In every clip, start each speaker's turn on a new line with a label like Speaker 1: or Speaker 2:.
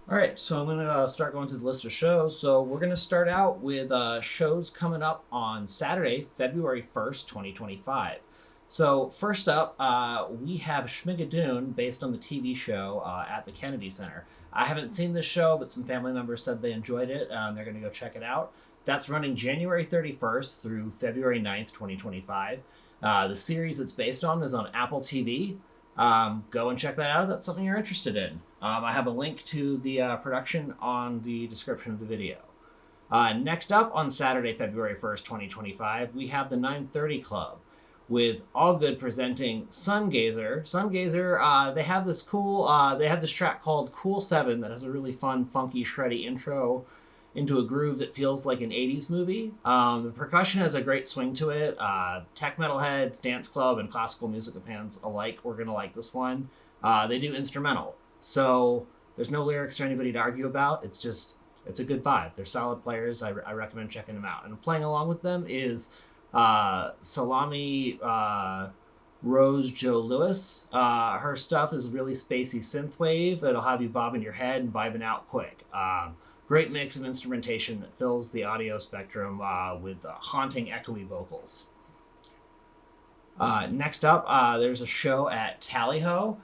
Speaker 1: All right, so I'm going to start going through the list of shows. So we're going to start out with shows coming up on Saturday, February 1st, 2025. So first up, we have Schmigadoon, based on the TV show at the Kennedy Center. I haven't seen this show, but some family members said they enjoyed it. They're going to go check it out. That's running January 31st through February 9th, 2025. The series it's based on is on Apple TV. Go and check that out if that's something you're interested in. I have a link to the production on the description of the video. Next up on Saturday, February 1st, 2025, we have the 930 Club with All Good presenting Sungazer. Sungazer, they have this track called Cool 7 that has a really fun, funky, shreddy intro into a groove that feels like an 80s movie. The percussion has a great swing to it. Tech metal heads, dance club, and classical music fans alike are going to like this one. They do instrumental. So there's no lyrics for anybody to argue about. It's a good vibe. They're solid players. I recommend checking them out. And playing along with them is Salami Rose Joe Lewis. Her stuff is really spacey synthwave. It'll have you bobbing your head and vibing out quick. Great mix of instrumentation that fills the audio spectrum with haunting, echoey vocals. Next up, there's a show at Tallyho,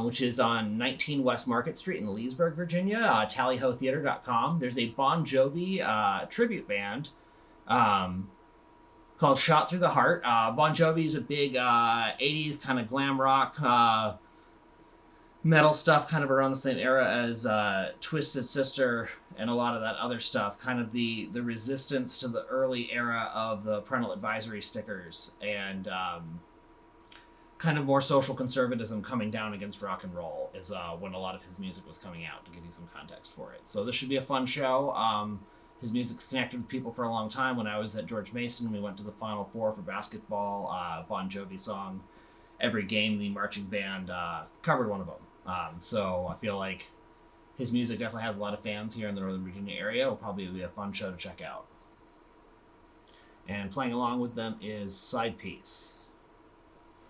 Speaker 1: which is on 19 West Market Street in Leesburg, Virginia, tallyhotheater.com. There's a Bon Jovi tribute band called Shot Through the Heart. Bon Jovi is a big 80s kind of glam rock metal stuff, kind of around the same era as Twisted Sister and a lot of that other stuff, kind of the resistance to the early era of the parental advisory stickers and kind of more social conservatism coming down against rock and roll is when a lot of his music was coming out, to give you some context for it. So this should be a fun show. His music's connected with people for a long time. When I was at George Mason, we went to the Final Four for basketball. Bon Jovi song, every game the marching band covered one of them. So I feel like his music definitely has a lot of fans here in the Northern Virginia area. It'll probably be a fun show to check out. And playing along with them is Side Piece.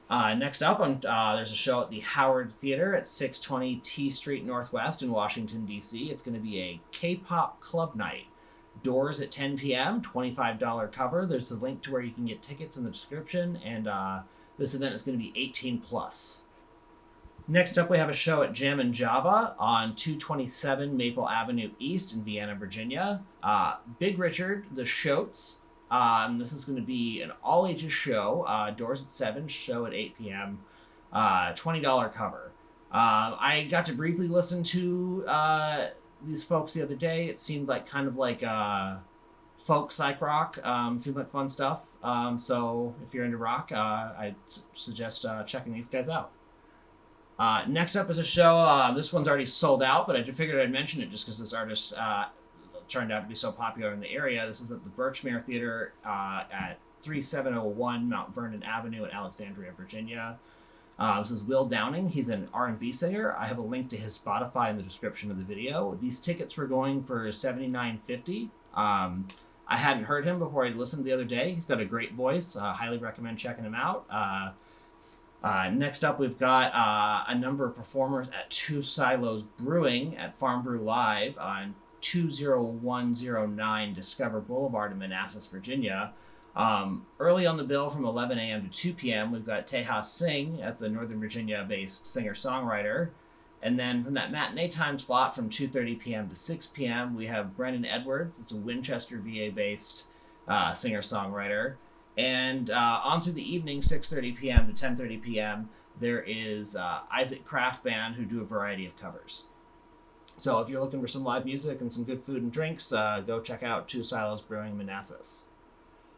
Speaker 1: Next up, there's a show at the Howard Theater at 620 T Street Northwest in Washington, D.C. It's going to be a K-pop club night. Doors at 10 p.m., $25 cover. There's a link to where you can get tickets in the description, and this event is going to be 18 plus. Next up, we have a show at Jam and Java on 227 Maple Avenue East in Vienna, Virginia. Big Richard, the Shoats. This is going to be an all-ages show. Doors at 7, show at 8 p.m. $20 cover. I got to briefly listen to these folks the other day. It seemed like kind of like folk psych rock. Seemed like fun stuff. So if you're into rock, I'd suggest checking these guys out. Next up is a show. This one's already sold out, but I figured I'd mention it just because this artist turned out to be so popular in the area. This is at the Birchmere Theater at 3701 Mount Vernon Avenue in Alexandria, Virginia. This is Will Downing. He's an R&B singer. I have a link to his Spotify in the description of the video. These tickets were going for $79.50. I hadn't heard him before I listened the other day. He's got a great voice. Highly recommend checking him out. Next up, we've got a number of performers at Two Silos Brewing at Farm Brew Live on 20109 Discover Boulevard in Manassas, Virginia. Early on the bill from 11 a.m. to 2 p.m., we've got Tejas Singh at the Northern Virginia-based singer-songwriter. And then from that matinee time slot from 2:30 p.m. to 6 p.m., we have Brendan Edwards. It's a Winchester, VA-based singer-songwriter. And on through the evening, 6:30 p.m. to 10:30 p.m., there is Isaac Craft Band, who do a variety of covers. So if you're looking for some live music and some good food and drinks, go check out Two Silos Brewing Manassas.